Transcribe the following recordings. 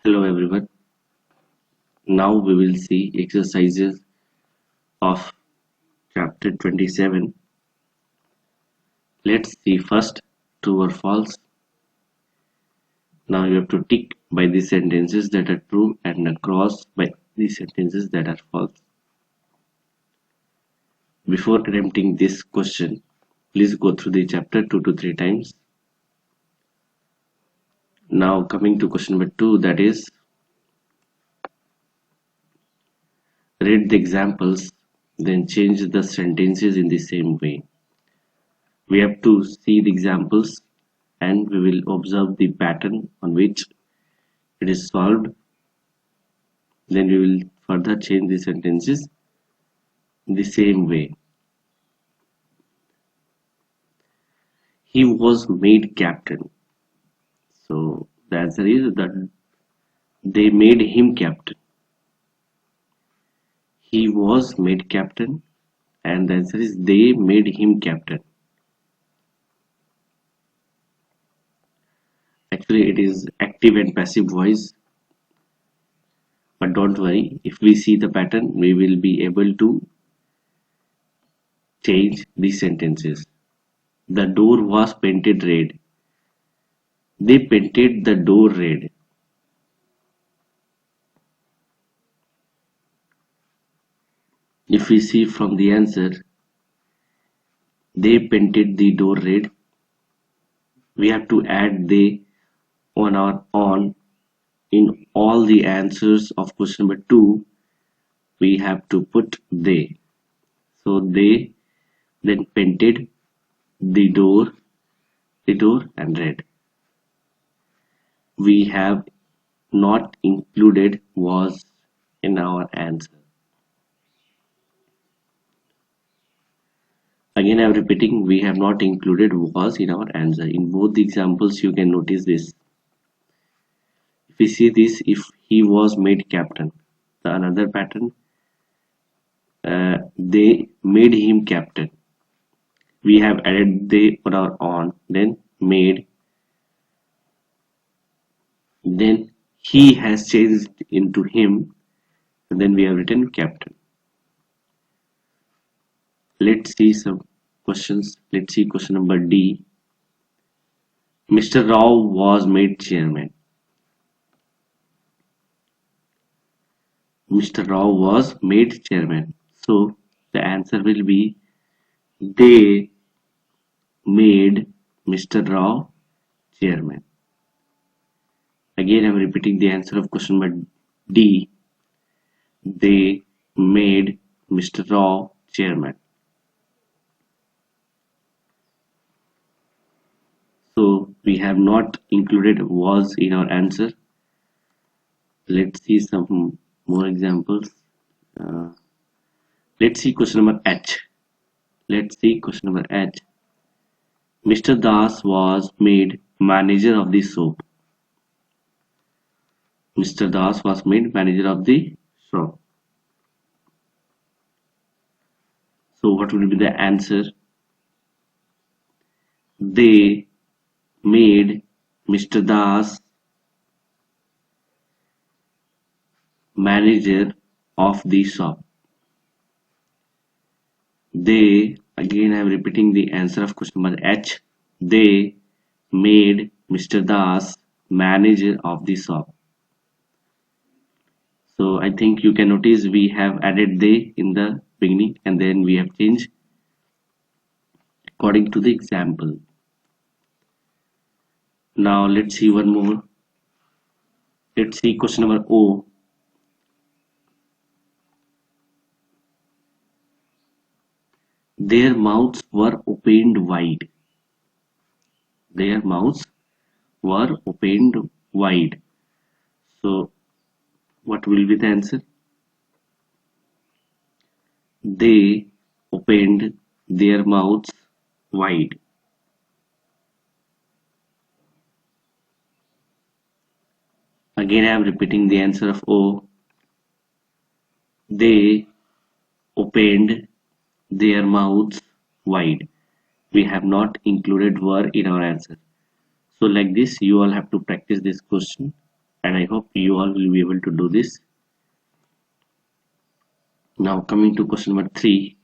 Hello everyone. Now we will see exercises of chapter 27. Let's see first true or false. Now you have to tick by the sentences that are true and a cross by the sentences that are false. Before attempting this question, please go through the chapter 2 to 3 times. Now coming to question number 2, that is read the examples, then change the sentences in the same way. We have to see the examples and we will observe the pattern on which it is solved. Then we will further change the sentences in the same way. He was made captain. So the answer is that they made him captain. He was made captain, and the answer is they made him captain. Actually, it is active and passive voice. But don't worry, if we see the pattern, we will be able to change the sentences. The door was painted red. They painted the door red. If we see from the answer, they painted the door red. We have to add they on our on in all the answers of question number 2. We have to put they. So they then painted the door and red. We have not included was in our answer. Again, I am repeating, we have not included was in our answer. In both the examples, you can notice this. If we see this, if he was made captain, the another pattern, they made him captain. We have added they on our on, then made, then he has changed into him, and then we have written captain. Let's see some questions. Let's see question number D. Mr. Rao was made chairman. Mr. Rao was made chairman. So the answer will be they made Mr. Rao chairman. Again, I am repeating the answer of question number D. They made Mr. Rao chairman. So we have not included was in our answer. Let's see some more examples. Let's see question number H. Let's see question number H. Mr. Das was made manager of the shop. Mr. Das was made manager of the shop. So what will be the answer? They made Mr. Das manager of the shop. They, again I am repeating the answer of question number H. They made Mr. Das manager of the shop. So I think you can notice we have added they in the beginning and then we have changed according to the example. Now let's see one more. Let's see question number O. Their mouths were opened wide. Their mouths were opened wide. So what will be the answer? They opened their mouths wide. Again I am repeating the answer of O. They opened their mouths wide. We have not included were in our answer. So like this you all have to practice this question and I hope you all will be able to do this. Now coming to question number 3,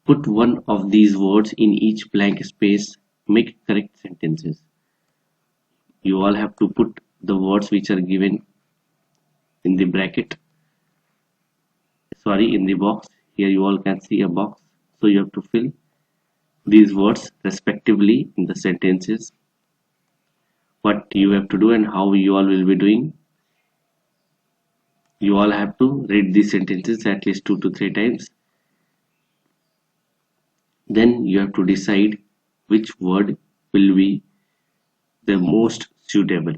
put one of these words in each blank space, make correct sentences. You all have to put the words which are given in the bracket, sorry, in the box. Here you all can see a box, so you have to fill these words respectively in the sentences. What you have to do and how you all will be doing, you all have to read these sentences at least 2 to 3 times. Then you have to decide which word will be the most suitable,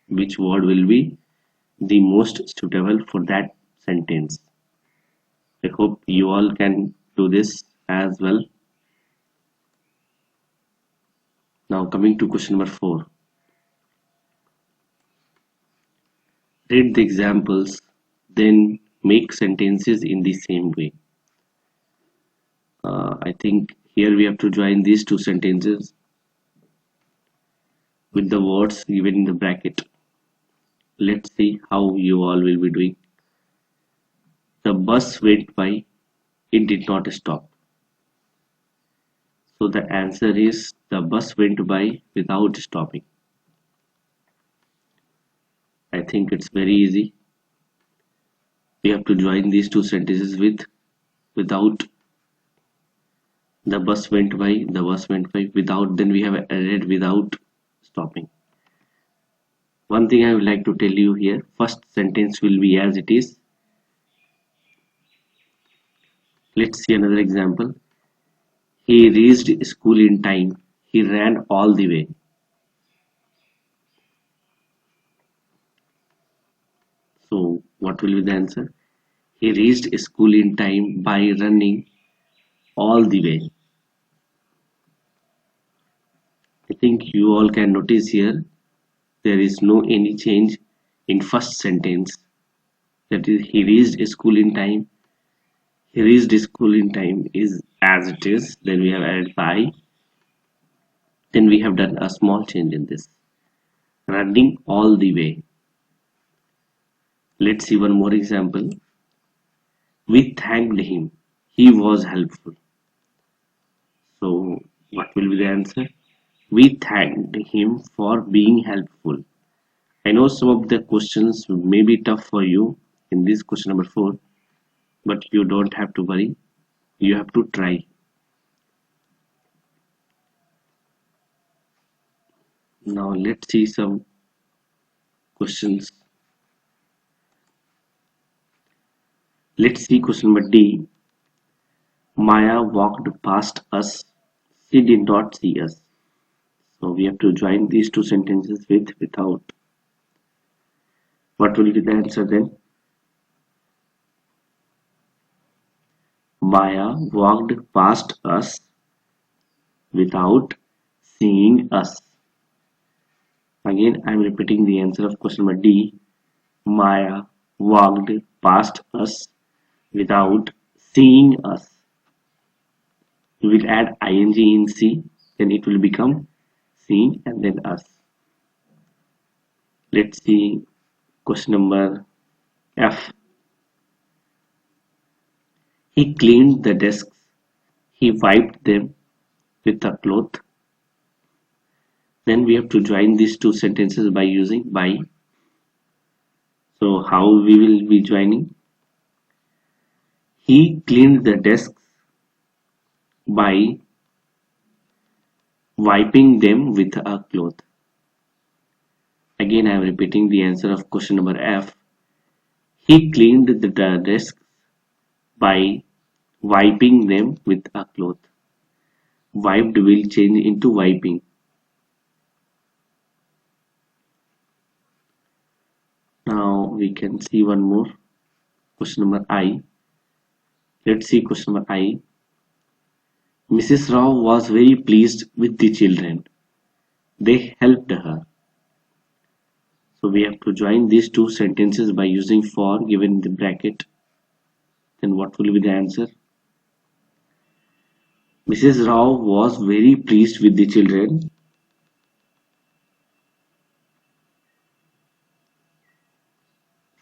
which word will be the most suitable for that sentence. I hope you all can do this as well. Now coming to question number 4, read the examples, then make sentences in the same way. I think here we have to join these two sentences with the words given in the bracket. Let's see how you all will be doing. The bus went by, it did not stop. So the answer is the bus went by without stopping. I think it's very easy. We have to join these two sentences with without. The bus went by, the bus went by, without, then we have added without stopping. One thing I would like to tell you here, first sentence will be as it is. Let's see another example. He reached school in time. He ran all the way. So what will be the answer? He reached school in time by running all the way. I think you all can notice here there is no any change in first sentence. That is, he reached school in time. He reached school in time is as it is. Then we have added by. Then we have done a small change in this. Running all the way. Let's see one more example. We thanked him. He was helpful. So what will be the answer? We thanked him for being helpful. I know some of the questions may be tough for you in this question number 4, but you don't have to worry. You have to try. Now let's see some questions. Let's see question number D. Maya walked past us. She did not see us. So we have to join these two sentences with without. What will be the answer then? Maya walked past us without seeing us. Again, I am repeating the answer of question number D. Maya walked past us without seeing us. We will add ing in C, then it will become seeing and then us. Let's see question number F. He cleaned the desks. He wiped them with a cloth. Then we have to join these two sentences by using by. So how we will be joining? He cleaned the desks by wiping them with a cloth. Again, I am repeating the answer of question number F. He cleaned the desks by wiping them with a cloth. Wiped will change into wiping. Now we can see one more. Question number I. Let's see question number I. Mrs. Rao was very pleased with the children. They helped her. So we have to join these two sentences by using for given in the bracket. Then what will be the answer? Mrs. Rao was very pleased with the children.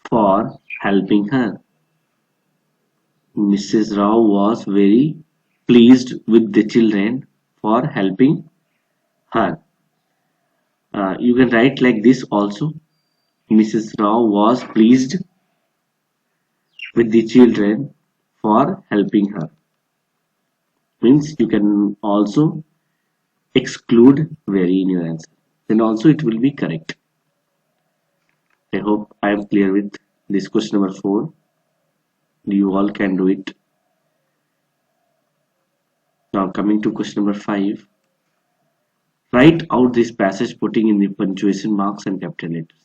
for helping her. Mrs. Rao was very pleased with the children for helping her. You can write like this also. Mrs. Rao was pleased with the children for helping her. Means you can also exclude very in your answer. Then also it will be correct. I hope I am clear with this question number 4. You all can do it. Now coming to question number 5. Write out this passage putting in the punctuation marks and capital letters.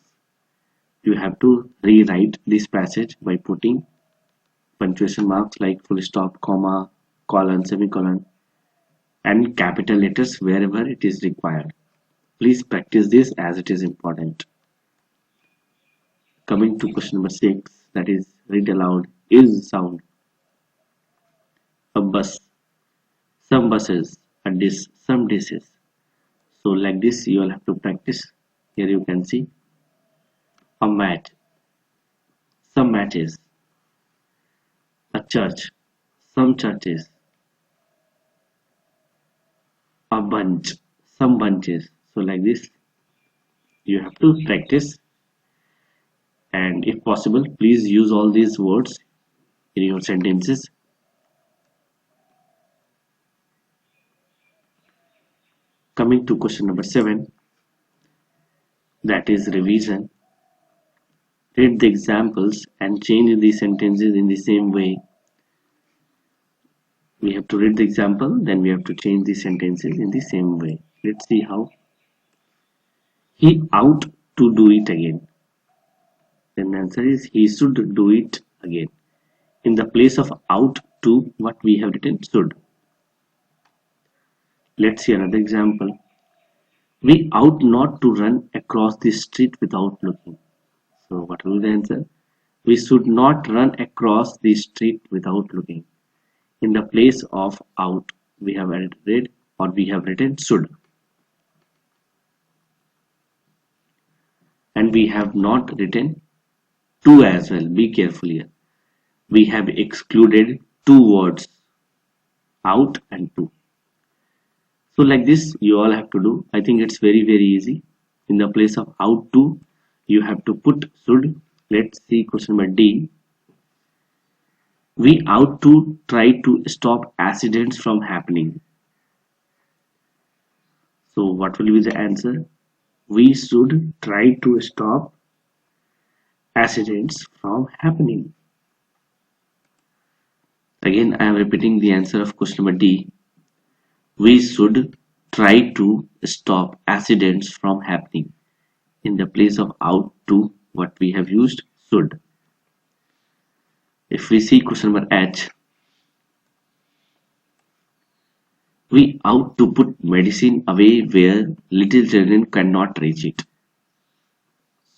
You have to rewrite this passage by putting punctuation marks like full stop, comma, colon, semicolon, and capital letters wherever it is required. Please practice this as it is important. Coming to question number 6, that is read aloud is sound. A bus, some buses, a dish, some dishes. So like this you all have to practice. Here you can see a mat, some matches, a church, some churches, a bunch, some bunches. So like this you have to practice, and if possible please use all these words in your sentences. Coming to question number 7, that is revision. Read the examples and change the sentences in the same way. We have to read the example, then we have to change the sentences in the same way. Let's see how. He ought to do it again. Then the answer is he should do it again. In the place of ought to, what we have written should. Let's see another example. We ought not to run across the street without looking. So what will be the answer? We should not run across the street without looking. In the place of ought, we have read or we have written should. And we have not written to as well. Be careful here. We have excluded two words, out and to. So like this you all have to do. I think it's very easy. In the place of ought to, you have to put should. Let's see question number D. We ought to try to stop accidents from happening. So what will be the answer? We should try to stop accidents from happening. Again I am repeating the answer of question number D. We should try to stop accidents from happening. In the place of ought to, what we have used should. If we see question number H, we ought to put medicine away where little children cannot reach it.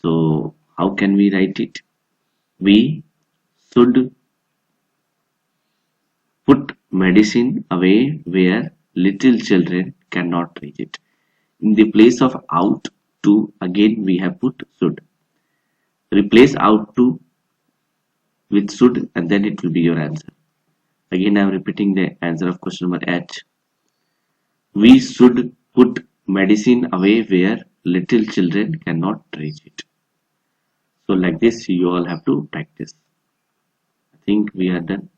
So how can we write it? We should put medicine away where little children cannot reach it. In the place of ought to, again we have put should. Replace ought to with should and then it will be your answer. Again I am repeating the answer of question number H. We should put medicine away where little children cannot reach it. So like this you all have to practice. I think we are done.